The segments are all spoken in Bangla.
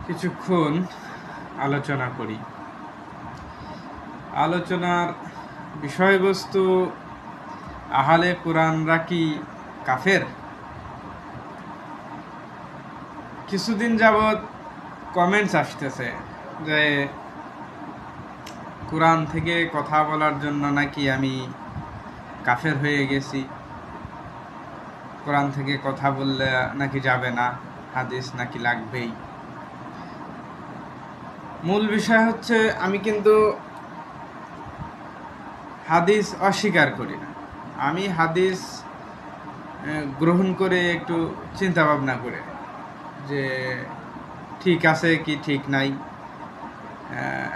কিছুক্ষণ আলোচনা করি। আলোচনার বিষয়বস্তু, আহলে কোরআনরা কি কাফের? কিছুদিন যাবৎ কমেন্টস আসতেছে যে কোরআন থেকে কথা বলার জন্য নাকি আমি কাফের হয়ে গেছি, কোরআন থেকে কথা বললে নাকি যাবে না, হাদিস নাকি লাগবেই। মূল বিষয় হচ্ছে, আমি কিন্তু হাদিস অস্বীকার করি না। আমি হাদিস গ্রহণ করে একটু চিন্তা ভাবনা করে যে ঠিক আছে কি ঠিক নাই,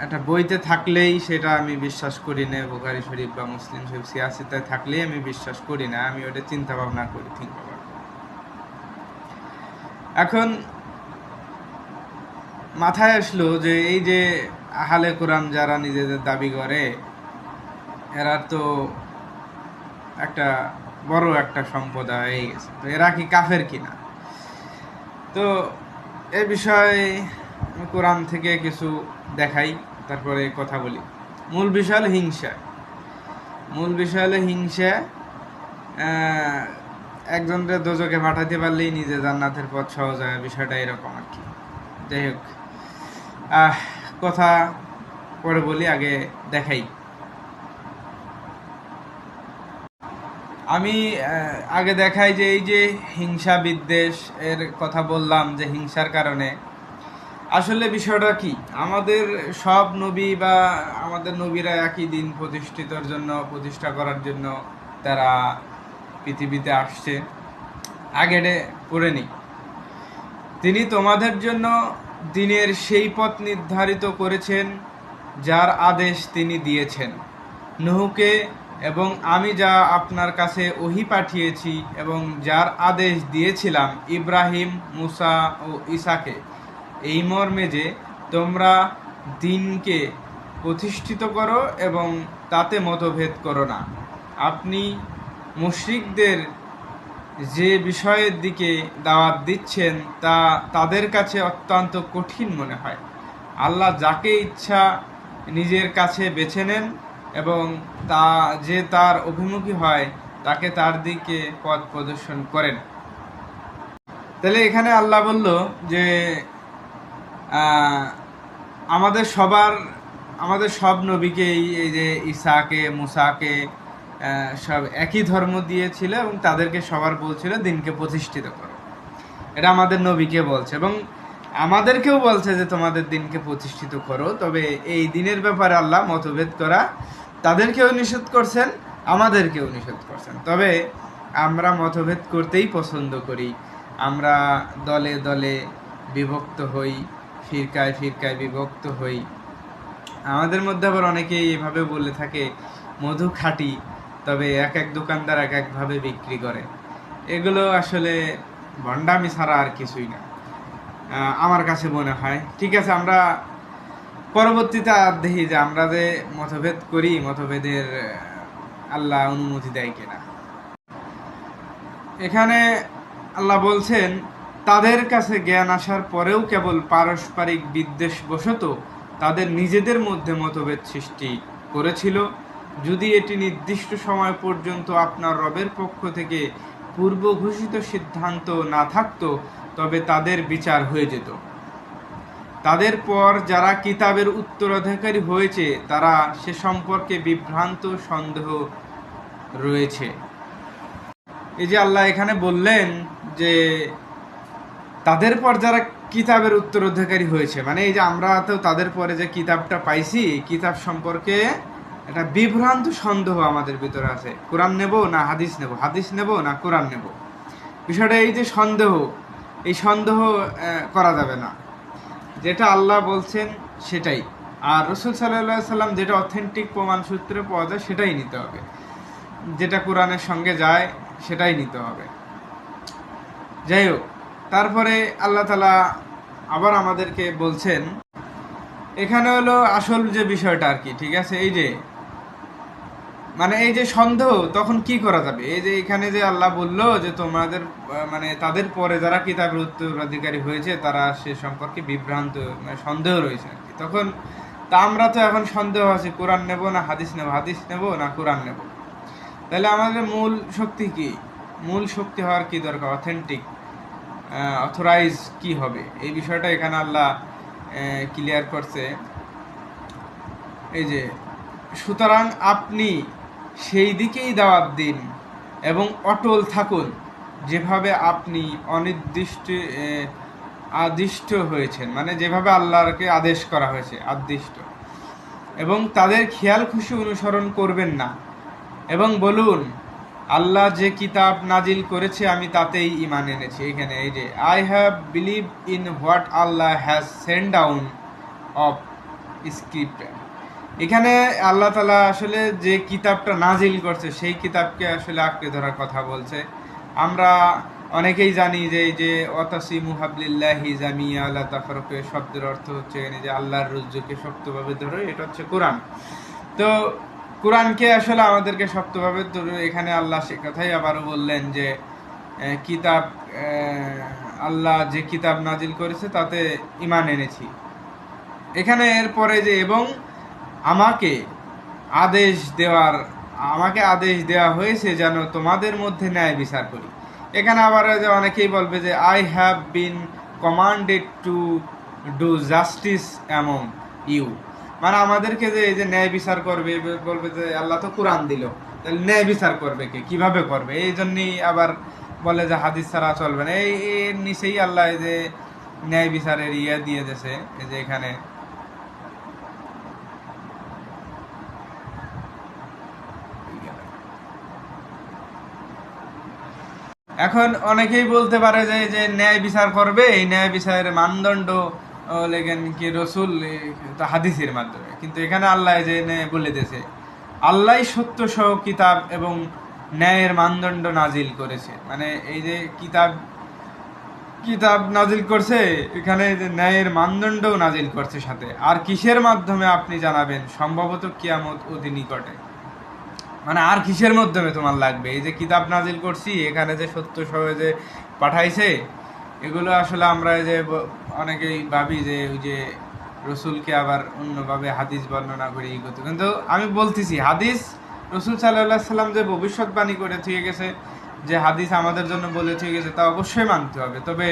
একটা বইতে থাকলেই সেটা আমি বিশ্বাস করি না, বুখারী শরীফ বা মুসলিম শরীফ সিয়াসিতে থাকলেই আমি বিশ্বাস করি না, আমি ওটা চিন্তা ভাবনা করি, এখন মাথায় আসলো যে এই যে আহলে কোরআন যারা নিজেদের দাবি করে, এরা তো একটা বড় একটা সম্প্রদায় হয়ে গেছে, তো এরা কি কাফের কিনা। তো এ বিষয়ে আমি কোরআন থেকে কিছু দেখাই, তারপরে কথা বলি। মূল বিষয় হলো হিংসা। একজনকে দোজখে পাঠাতে পারলেই নিজে জান্নাতের পথ সহজ হয়, বিষয়টা এরকম আর কি। যাই হোক, কথা পরে বলি, আগে দেখাই। আমি আগে দেখাই যে এই যে হিংসা বিদ্বেষ এর কথা বললাম, যে হিংসার কারণে আসলে বিষয়টা কি, আমাদের সব নবী বা আমাদের নবীরা একই দিন প্রতিষ্ঠা করার জন্য তারা পৃথিবীতে আসছে। আগে পড়ে নিই, তিনি তোমাদের জন্য দিনের সেই পথ নির্ধারিত করেছেন যার আদেশ তিনি দিয়েছেন নূহকে, এবং আমি যা আপনার কাছে ওহী পাঠিয়েছি এবং যার আদেশ দিয়েছিলাম ইব্রাহিম, মুসা ও ঈসাকে, এই মর্মে যে তোমরা দিনকে প্রতিষ্ঠিত করো এবং তাতে মতভেদ করো না। আপনি মুশরিকদের যে বিষয়ের দিকে দাওয়াত দিচ্ছেন তা তাদের কাছে অত্যন্ত কঠিন মনে হয়। আল্লাহ যাকে ইচ্ছা নিজের কাছে বেছে নেন এবং যে তার অভিমুখী হয় তাকে তার দিকে পথ প্রদর্শন করেন। তাহলে এখানে আল্লাহ বলল যে আমাদের সব নবীকেই, এই যে ঈসাকে, মুসাকে, সব একই ধর্ম দিয়েছিল এবং তাদেরকে সবার বলছিল দিনকে প্রতিষ্ঠিত করো। এটা আমাদের নবীকে বলছে এবং আমাদেরকেও বলছে যে তোমাদের দিনকে প্রতিষ্ঠিত করো। তবে এই দিনের ব্যাপারে আল্লাহ মতভেদ করা তাদেরকেও নিষেধ করছেন, আমাদেরকেও নিষেধ করছেন। তবে আমরা মতভেদ করতেই পছন্দ করি। আমরা দলে দলে বিভক্ত হই, ফিরকায় ফিরকায় বিভক্ত হই। আমাদের মধ্যে আবার অনেকেই এভাবে বলে থাকে মধু খাঁটি, তবে এক এক দোকানদার এক একভাবে বিক্রি করে। এগুলো আসলে ভণ্ডামি ছাড়া আর কিছুই না আমার কাছে মনে হয়। ঠিক আছে, আমরা পরবর্তীতে আর দেখি যে আমরা যে মতভেদ করি, মতভেদের আল্লাহ অনুমতি দেয় কিনা। এখানে আল্লাহ বলছেন, তাদের কাছে জ্ঞান আসার পরেও কেবল পারস্পরিক বিদ্বেষবশত তাদের নিজেদের মধ্যে মতভেদ সৃষ্টি করেছিল। যদি এটি নির্দিষ্ট সময় পর্যন্ত আপনার রবের পক্ষ থেকে পূর্ব ঘোষিত সিদ্ধান্ত না থাকতো, তবে তাদের বিচার হয়ে যেত। তাদের পর যারা কিতাবের উত্তরাধিকারী হয়েছে তারা সে সম্পর্কে বিভ্রান্ত, সন্দেহ রয়েছে। এই যে আল্লাহ এখানে বললেন যে তাদের পর যারা কিতাবের উত্তরাধিকারী হয়েছে, মানে এই যে আমরা তো তাদের পরে যে কিতাবটা পাইছি, কিতাব সম্পর্কে একটা বিভ্রান্ত সন্দেহ আমাদের ভিতরে আছে। কোরআন নেব না হাদিস নেব, হাদিস নেব না কোরআন নেব, বিষয়টা এই যে সন্দেহ, এই সন্দেহ করা যাবে না। যেটা আল্লাহ বলছেন সেটাই, আর রসুল সাল্লাল্লাহু সাল্লাম যেটা অথেন্টিক প্রমাণ সূত্রে পাওয়া যায় সেটাই নিতে হবে, যেটা কোরআনের সঙ্গে যায় সেটাই নিতে হবে। যাই হোক, তারপরে আল্লাহ তাআলা আবার আমাদেরকে বলছেন, এখানে হলো আসল যে বিষয়টা আর কি। ঠিক আছে, এই যে মানে এই যে সন্দেহ, তখন কি করা যাবে? এই যে এখানে যে আল্লাহ বলল যে তোমাদের মানে তাদের পরে যারা কিতাবের উত্তরাধিকারী হয়েছে তারা সে সম্পর্কে বিভ্রান্ত, মানে সন্দেহ রয়েছে আর কি। তখন তা আমরা তো এখন সন্দেহ আছে, কোরআন নেব না হাদিস নেব, হাদিস নেব না কোরআন নেব। তাহলে আমাদের মূল শক্তি কি? মূল শক্তি হওয়ার কি দরকার? অথেন্টিক অথরাইজ কি হবে, এই বিষয়টা এখানে আল্লাহ ক্লিয়ার করছে। এই যে সুতরাং আপনি সেই দিকেই দাওয়াত দিন এবং অটল থাকুন যেভাবে আপনি আদিষ্ট হয়েছেন, মানে যেভাবে আল্লাহকে আদেশ করা হয়েছে, আদিষ্ট, এবং তাদের খেয়াল খুশি অনুসরণ করবেন না। এবং বলুন, আল্লাহ যে কিতাব নাজিল করেছে আমি তাতেই ঈমান এনেছি। এখানে এই যে I have believe in what Allah has send down of script. এখানে আল্লাহ তাআলা আসলে যে কিতাবটা নাজিল করছে সেই কিতাবকে আসলে আঁকড়ে ধরার কথা বলছে। আমরা অনেকেই জানি যে এই যে ওয়াতাসিমু হাবলিল্লাহি জামিয়া লা তাফাররাকু শব্দের অর্থ হচ্ছে এখানে যে আল্লাহর রজ্জুকে শক্তভাবে ধরো, এটা হচ্ছে কোরআন। তো কোরআনকে আসলে আমাদেরকে শক্তভাবে ধরে, এখানে আল্লাহ সে কথাই আবারও বললেন যে কিতাব আল্লাহ যে কিতাব নাজিল করেছে তাতে ঈমান এনেছি। এখানে এরপরে যে এবং আমাকে আদেশ দেওয়া হয়েছে যেন তোমাদের মধ্যে ন্যায় বিচার করি। এখানে আবার যে অনেকেই বলবে যে I have been commanded to do justice among you, মানে আমাদেরকে যে এই যে ন্যায় বিচার করবে, বলবে যে আল্লাহ তো কোরআন দিল, তাহলে ন্যায় বিচার করবে কে, কিভাবে করবে? এই জন্যই আবার বলে যে হাদিস ছাড়া চলবে না। এই এর নিচেই আল্লাহ এই যে ন্যায় বিচারের দিয়ে দিয়েছে। এই যে এখানে এখন অনেকেই বলতে পারে যে যে ন্যায় বিচার করবে, এই ন্যায় বিচারের মানদণ্ড লেগেন কি রসুল হাদিসের মাধ্যমে, কিন্তু এখানে আল্লাহ যে বলে দিয়েছে আল্লাহ সত্য সহ কিতাব এবং ন্যায়ের মানদণ্ড নাজিল করেছে। মানে এই যে কিতাব নাজিল করছে, এখানে যে ন্যায়ের মানদণ্ডও নাজিল করছে সাথে। আর কিসের মাধ্যমে আপনি জানাবেন? সম্ভবত কিয়ামত অতি নিকটে। মানে আর কিসের মাধ্যমে তোমার লাগবে? এই যে কিতাব নাজিল করছি, এখানে যে সত্য সহ যে পাঠাইছে, এগুলো আসলে আমরা যে অনেকেই ভাবি যে ওই যে রসুলকে আবার অন্যভাবে হাদিস বর্ণনা করে ই করতে, কিন্তু আমি বলতেছি হাদিস রসুল সাল্লাহ সাল্লাম যে ভবিষ্যৎবাণী করে থেকে গেছে, যে হাদিস আমাদের জন্য বলে থেকে গেছে, তা অবশ্যই মানতে হবে, তবে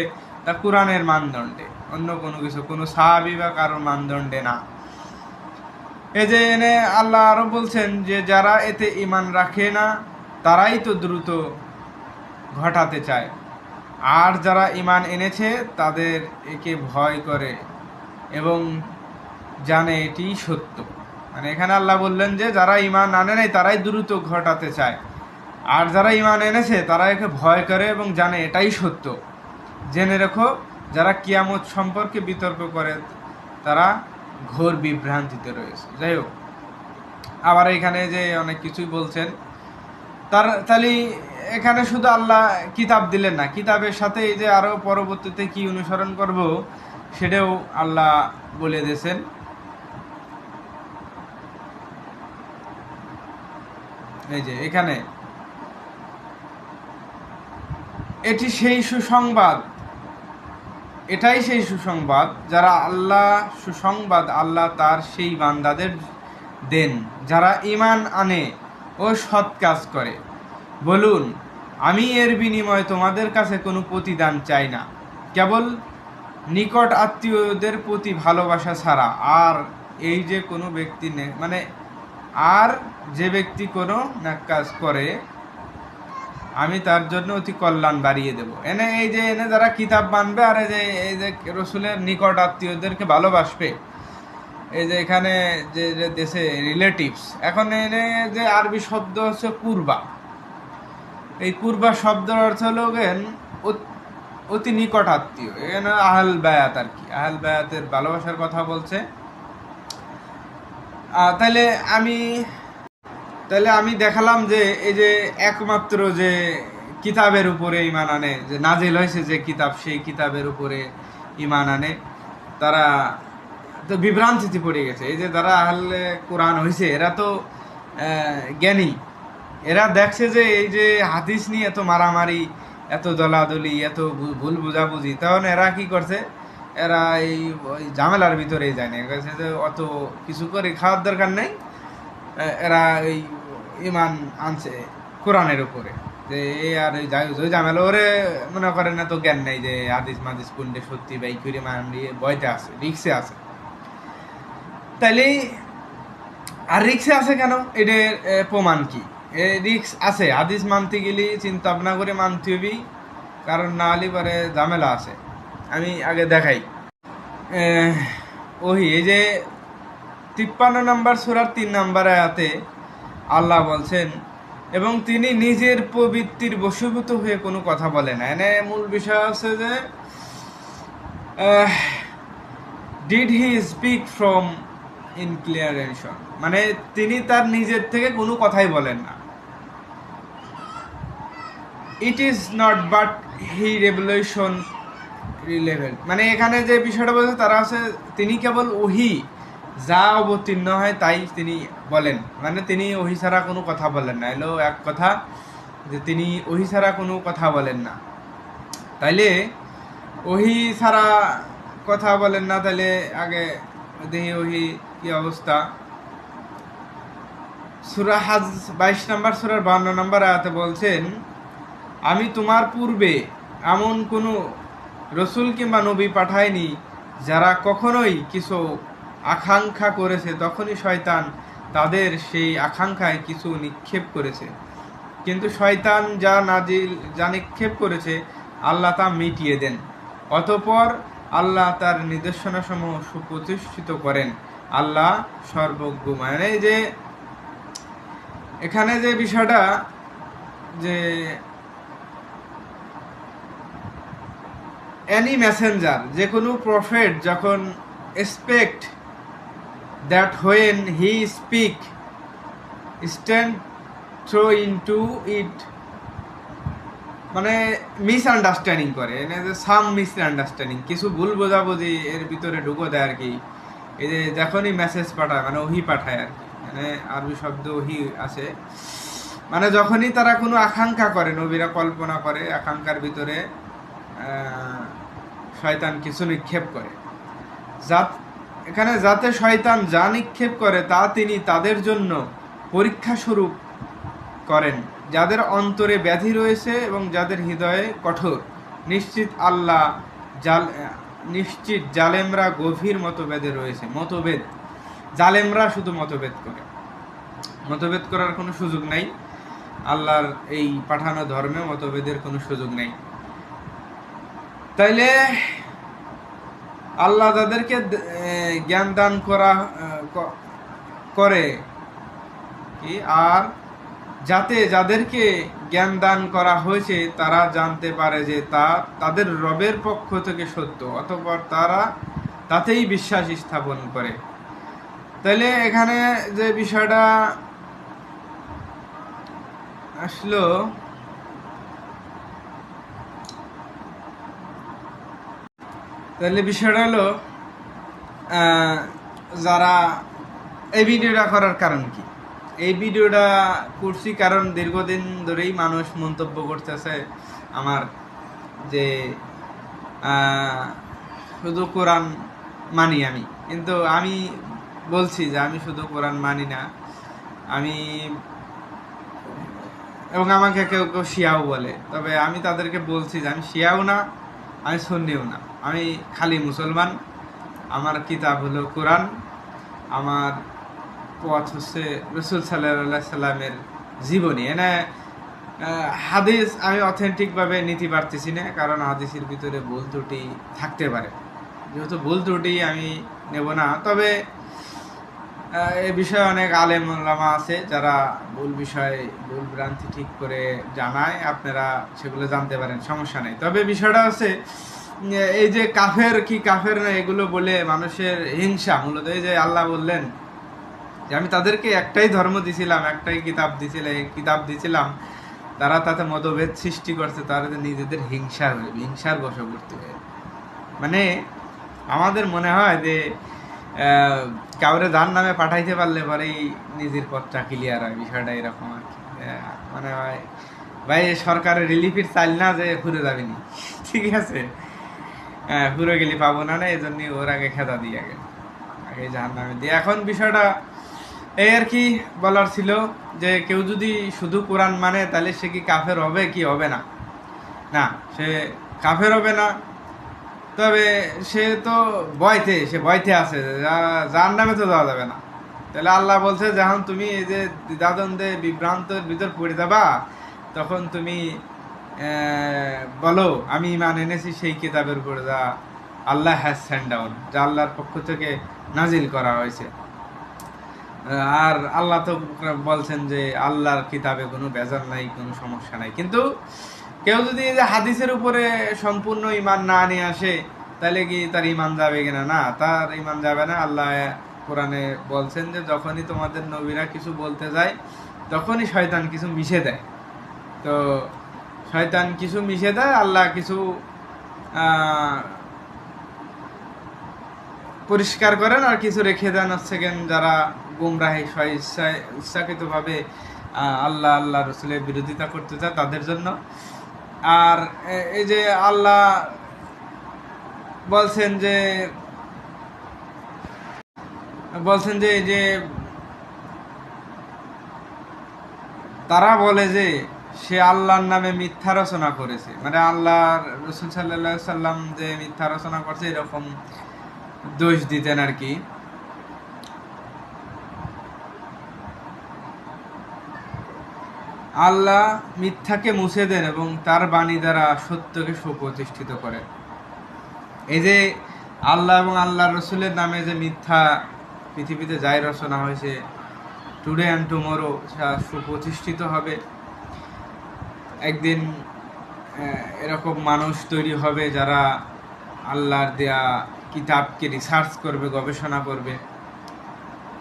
তা কোরআনের মানদণ্ডে, অন্য কোনো কিছু কোনো সাহাবী বা কারোর মানদণ্ডে না। এই যে এনে আল্লাহ আরো বলছেন যে যারা এতে ঈমান রাখে না তারাই তো দ্রুত ঘটাতে চায়, আর যারা ঈমান এনেছে তাদের একে ভয় করে এবং জানে এটি সত্য। মানে এখানে আল্লাহ বললেন যে যারা ঈমান আনে নাই তারাই দ্রুত ঘটাতে চায়, আর যারা ঈমান এনেছে তারা একে ভয় করে এবং জানে এটাই সত্য। জেনে রেখো, যারা কিয়ামত সম্পর্কে বিতর্ক করে তারা ঘোর বিভ্রান্তিতে রয়েছে। যাই হোক, আবার এখানে যে অনেক কিছুই বলছেন, তাহলে এখানে শুধু আল্লাহ কিতাব দিলেন না, কিতাবের সাথে এই যে আরো পরবর্তীতে কি অনুসরণ করব সেটাও আল্লাহ বলে দিয়েছেন। এই যে এখানে এটাই সেই সুসংবাদ যারা আল্লাহ তার সেই বান্দাদের দেন যারা ঈমান আনে ও সৎ কাজ করে। বলুন, আমি এর বিনিময়ে তোমাদের কাছে কোনো প্রতিদান চাই না, কেবল নিকট আত্মীয়দের প্রতি ভালোবাসা ছাড়া। আর এই যে কোনো ব্যক্তি আর যে ব্যক্তি কোনো ন্যাক কাজ করে আমি তার জন্য অতি কল্যাণ বাড়িয়ে দেব। এই যে যারা কিতাব মানবে আর এই যে রসুলের নিকট আত্মীয়দেরকে ভালোবাসবে, এই যে এখানে যে দেশে রিলেটিভস, এখন যে আরবি শব্দ হচ্ছে কুরবা। এই কুরবা শব্দের অর্থ হলো অতি নিকট আত্মীয়। এখানে আহল বায়াত আর কি, আহল বায়াতের ভালোবাসার কথা বলছে। তাহলে আমি দেখালাম যে এই যে একমাত্র যে কিতাবের উপরে ঈমান আনে, যে নাজিল হয়েছে যে কিতাব, সেই কিতাবের উপরে ঈমান আনে, তারা তো বিভ্রান্তিতে পড়ে গেছে। এই যে যারা আহলে কোরআন হয়েছে এরা তো জ্ঞানী, এরা দেখছে যে এই যে হাদিস নিয়ে এত মারামারি, এত দলাদলি, এত ভুল বুঝাবুঝি, তখন এরা কি করছে, এরা এই ওই ঝামেলার ভিতরেই যায় না, কাছে যে অত কিছু করে খাওয়ার দরকার নেই। এরা এই ইমান আনছে কোরআনের উপরে, যে এই আর ওই ওই ঝামেলা ওরে মনে করেন না, তো জ্ঞান নেই যে হাদিস মাদিস কোনটা সত্যি বাই করে মানলি বয়তে আছে, রিক্সে আছে। তাইলে আর রিক্সে আছে কেন, এটার প্রমাণ কি? রিক্স আছে, হাদিস মানতে গেলে চিন্তা ভাবনা করে মানতে হবি, কারণ না হলে পরে ঝামেলা আছে। আমি আগে দেখাই ওহি, এই যে 53 নম্বর সূরার 3 নম্বর আয়াতে আল্লাহ বলছেন, এবং তিনি নিজের প্রবৃত্তির বশীভূত হয়ে কোনো কথা বলে না। এনে মূল বিষয় আছে যে ডিড হি স্পিক ফ্রম ইনক্লিয়ারেশন, মানে তিনি তার নিজের থেকে কোনো কথাই বলেন না। It is not but he revolution relevant, মানে এখানে যে বিষয়টা বলছে তারা আছে তিনি কেবল ওহি যা অবতীর্ণ হয় তাই তিনি বলেন, মানে তিনি ওহি ছাড়া কোনো কথা বলেন না। এলো এক কথা যে তিনি ওহি ছাড়া কোনো কথা বলেন না। তাইলে ওহি ছাড়া কথা বলেন না, তাইলে আগে দেখি ওহি কি অবস্থা। সূরা হাজ 22 নম্বর সূরার 52 নম্বর আয়াতে বলছেন, আমি তোমার পূর্বে এমন কোনো রসুল কিংবা নবী পাঠায়নি যারা কখনোই কিছু আকাঙ্ক্ষা করেছে, তখনই শয়তান তাদের সেই আকাঙ্ক্ষায় কিছু নিক্ষেপ করেছে, কিন্তু শয়তান যা নিক্ষেপ করেছে আল্লাহ তা মিটিয়ে দেন। অতঃপর আল্লাহ তার নির্দেশনাসমূহ সুপ্রতিষ্ঠিত করেন, আল্লাহ সর্বজ্ঞ। মানে যে এখানে যে বিষয়টা, যে any messenger, যে কোনো প্রফেট যখন expect that when he speak stand through into it, মানে মিসআন্ডারস্ট্যান্ডিং করে, সাম মিসআন্ডারস্ট্যান্ডিং, কিছু ভুল বোঝাবুঝি এর ভিতরে ঢুকো দেয় আর কি। এই যে যখনই মেসেজ পাঠায়, মানে ওহি পাঠায় আর কি, মানে আরবি শব্দ ওহি আছে, মানে যখনই তারা কোনো আকাঙ্ক্ষা করে, নবীরা কল্পনা করে, আকাঙ্ক্ষার ভিতরে শয়তান কিছু নিক্ষেপ করে, এখানে যাতে শয়তান যা নিক্ষেপ করে তা তিনি তাদের জন্য পরীক্ষা স্বরূপ করেন, যাদের অন্তরে ব্যাধি রয়েছে এবং যাদের হৃদয়ে কঠোর। নিশ্চিত জালেমরা গভীর মতভেদে রয়েছে। মতভেদ, জালেমরা শুধু মতভেদ করে, মতভেদ করার কোনো সুযোগ নাই। আল্লাহর এই পাঠানো ধর্মে মতভেদের কোনো সুযোগ নেই। তাইলে আল্লাহ যাদেরকে জ্ঞান দান করে কি, আর যাদেরকে জ্ঞান দান করা হয়েছে তারা জানতে পারে যে তা তাদের রবের পক্ষ থেকে সত্য, অতঃপর তারা তাতেই বিশ্বাস স্থাপন করে। তাইলে এখানে যে বিষয়টা আসলো, তাহলে বিষয়টা হলো যারা এই ভিডিওটা করার কারণ কি, এই ভিডিওটা করছি কারণ দীর্ঘদিন ধরেই মানুষ মন্তব্য করতেছে আমার যে শুধু কোরআন মানি আমি, কিন্তু আমি বলছি যে আমি শুধু কোরআন মানি না, আমি, এবং আমাকে কেউ কেউ শিয়াও বলে, তবে আমি তাদেরকে বলছি যে আমি শিয়াও না, আমি সুন্নিও না, আমি খালি মুসলমান। আমার কিতাব হলো কোরআন, আমার পথ হচ্ছে রসুল সাল্লাল্লাহু আলাইহি সাল্লামের জীবনী। এনে হাদিস আমি অথেন্টিকভাবে নিতে পারতেছি না, কারণ হাদিসের ভিতরে ভুল ত্রুটি থাকতে পারে, যেহেতু ভুল ত্রুটি আমি নেব না। তবে এ বিষয়ে অনেক আলেম ওলামা আছে যারা ভুল বিষয়, ভুল ভ্রান্তি ঠিক করে জানায়, আপনারা সেগুলো জানতে পারেন, সমস্যা নেই। তবে বিষয়টা হচ্ছে এই যে কাফের কি কাফের না এগুলো বলে মানুষের হিংসা, মূলত এই যে আল্লাহ বললেন যে আমি তাদেরকে একটাই ধর্ম দিছিলাম, একটাই কিতাব দিছিলাম, তারা তাতে মতভেদ সৃষ্টি করছে, তারা নিজেদের হিংসার বশবর্তী হয়ে। মানে আমাদের মনে হয় যে কাউরে যার নামে পাঠাইতে পারলে পরেই নিজের পথটা ক্লিয়ার হয়, বিষয়টা এরকম আর কি। মানে ভাই ভাই সরকারের রিলিফের চাইল না যে ঘুরে যাবেনি, ঠিক আছে, ঘুরে গেলে পাবো না, এই জন্য ওর আগে খেদা দিই, আগে আগে জাহান নামে দিই। এখন বিষয়টা এই আর কি বলার ছিল, যে কেউ যদি শুধু কোরআন মানে তাহলে সে কি কাফের হবে কি হবে না? না, সে কাফের হবে না, তবে সে তো সে ভয়তে আছে, যার নামে তো যাওয়া যাবে না। তাহলে আল্লাহ বলছে, যখন তুমি এই যে দ্বিধাদ্বন্দ্বে বিভ্রান্তের ভিতর পড়ে যাবা, তখন তুমি বলো আমি ইমান এনেছি সেই কিতাবের উপরে যা আল্লাহ হ্যাজ সেন্ড ডাউন, যা আল্লাহর পক্ষ থেকে নাজিল করা হয়েছে। আর আল্লাহ তো বলছেন যে আল্লাহর কিতাবে কোনো বেজার নাই, কোনো সমস্যা নাই। কিন্তু কেউ যদি এই যে হাদিসের উপরে সম্পূর্ণ ইমান না নিয়ে আসে, তাহলে কি তার ইমান যাবে কিনা? না, তার ইমান যাবে না। আল্লাহ কোরআনে বলছেন যে যখনই তোমাদের নবীরা কিছু বলতে যায়, তখনই শয়তান কিছু মিশে দেয়। তো শয়তান কিছু মিশে দেয়, আল্লাহ কিছু পরিষ্কার করেন, আর কিছু রেখে দেন সেকেন্ড যারা গুমরাহি ইচ্ছাকৃতভাবে আল্লাহ রসুলের বিরোধিতা করতে চায় তাদের জন্য। আর এই যে আল্লাহ বলছেন যে এই যে তারা বলে যে সে আল্লাহর নামে মিথ্যা রচনা করেছে, মানে আল্লাহ রসুল সাল্লাল্লাহু আলাইহি সাল্লাম যে মিথ্যা রচনা করছে এরকম দোষ দিতেন আর কি। আল্লাহ মিথ্যাকে মুছে দেন এবং তার বাণী দ্বারা সত্যকে সুপ্রতিষ্ঠিত করেন। এই যে আল্লাহ এবং আল্লাহ রসুলের নামে যে মিথ্যা পৃথিবীতে যাই রচনা হয়েছে, টুডে অ্যান্ড টুমোরো সুপ্রতিষ্ঠিত হবে। একদিন এরকম মানুষ তৈরি হবে যারা আল্লাহর দেয়া কিতাবকে রিসার্চ করবে, গবেষণা করবে।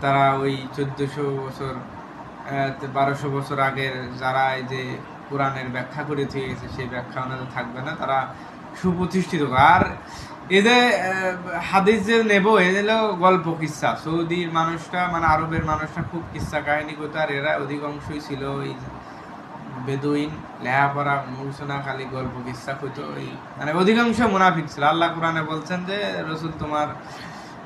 তারা ওই 1400 বছর 1200 বছর আগের যারা এই যে কোরআনের ব্যাখ্যা করে দিয়ে গেছে, সেই ব্যাখ্যা ওনাদের থাকবে না, তারা সুপ্রতিষ্ঠিত। আর এদের হাদিস যে নেবো, এ হলো গল্প কিচ্ছা। সৌদির মানুষটা, মানে আরবের মানুষটা খুব কিচ্ছা কাহিনী করতো, আর এরা অধিকাংশই ছিল ওই বেদুইন, লেহাপড়া মুসনা, খালি গল্প কিচ্ছা হইতো। ওই মানে অধিকাংশ মুনাফিক ছিল। আল্লাহ কোরআনে বলছেন যে রসুল তোমার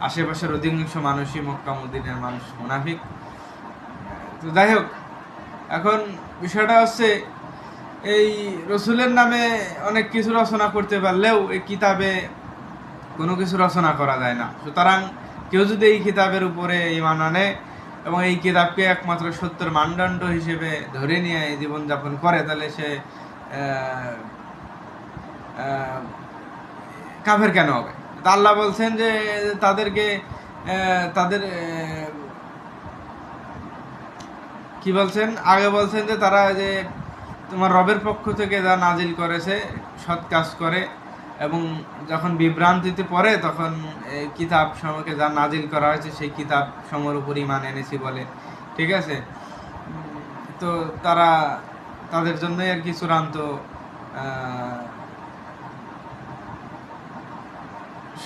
আশেপাশের অধিকাংশ মানুষই মক্কা মদিনার মানুষ মুনাফিক। তো যাই হোক, এখন বিষয়টা হচ্ছে এই রসুলের নামে অনেক কিছু রচনা করতে পারলেও এই কিতাবে কোনো কিছু রচনা করা যায় না। সুতরাং কেউ যদি এই কিতাবের উপরে ঈমান আনে এবং এই কিতাবকে একমাত্র সত্যের মানদণ্ড হিসেবে ধরে নিয়ে জীবনযাপন করে, তাহলে সে কাফের কেন হবে? আল্লাহ বলছেন যে তাদেরকে তাদের কি বলছেন, আগে বলছেন যে তারা যে তোমার রবের পক্ষ থেকে যা নাজিল করেছে সৎ কাজ করে, এবং যখন বিভ্রান্তিতে পড়ে তখন কিতাব সমূহকে যা নাজিল করা হয়েছে সেই কিতাব সমূহের উপর ঈমান এনেছি বলে, ঠিক আছে। তো তারা তাদের জন্যই আর কি চূড়ান্ত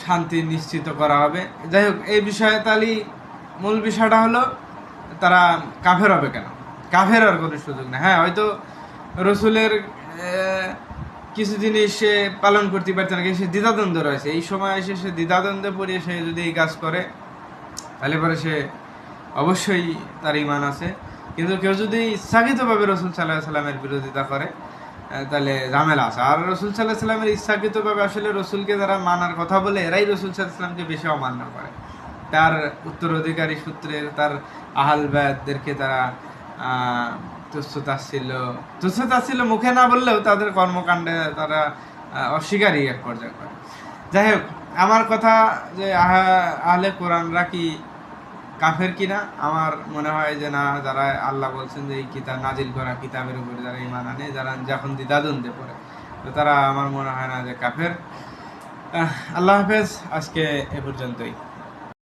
শান্তি নিশ্চিত করা হবে। যাই হোক, এই বিষয়ে তাহলে মূল বিষয়টা হলো তারা কাফের হবে কেন? কাফের আর কোনো সুযোগ নেই। হ্যাঁ, হয়তো রসুলের কিছু জিনিস সে পালন করতে পারছে না, সে দ্বিধাদ্বন্দ্ব রয়েছে। এই সময় এসে সে দ্বিধাদ্বন্দ্বে পড়ে সে যদি এই কাজ করে, তাহলে পরে সে অবশ্যই তার ঈমান আছে। কিন্তু কেউ যদি ইচ্ছাকৃতভাবে রসুল সাল্লাহ সাল্লামের বিরোধিতা করে, তাহলে ঝামেলা আছে। আর রসুল সাল্লাহ সাল্লামের ইচ্ছাকৃতভাবে আসলে রসুলকে যারা মানার কথা বলে, এরাই রসুল সাল্লাহ সাল্লামকে বেশি অমান্য করে। তার উত্তরাধিকারী সূত্রে তার আহাল বায়াতদেরকে তারা তুচ্ছ তাচ্ছিল্য মুখে না বললেও তাদের কর্মকাণ্ডে তারা অস্বীকারই এক পর্যায়ে করে। যাই হোক, আমার কথা যে আহলে কোরআনরা কি কাফের কিনা, আমার মনে হয় যে না। যারা আল্লাহ বলছেন যে এই কিতাব নাজিল করা কিতাবের উপরে যারা ঈমান আনে, যারা যখন দ্বিধাদ্বন্দ্বে পড়ে, তো তারা আমার মনে হয় না যে কাফের। আল্লাহ হাফেজ, আজকে এ পর্যন্তই।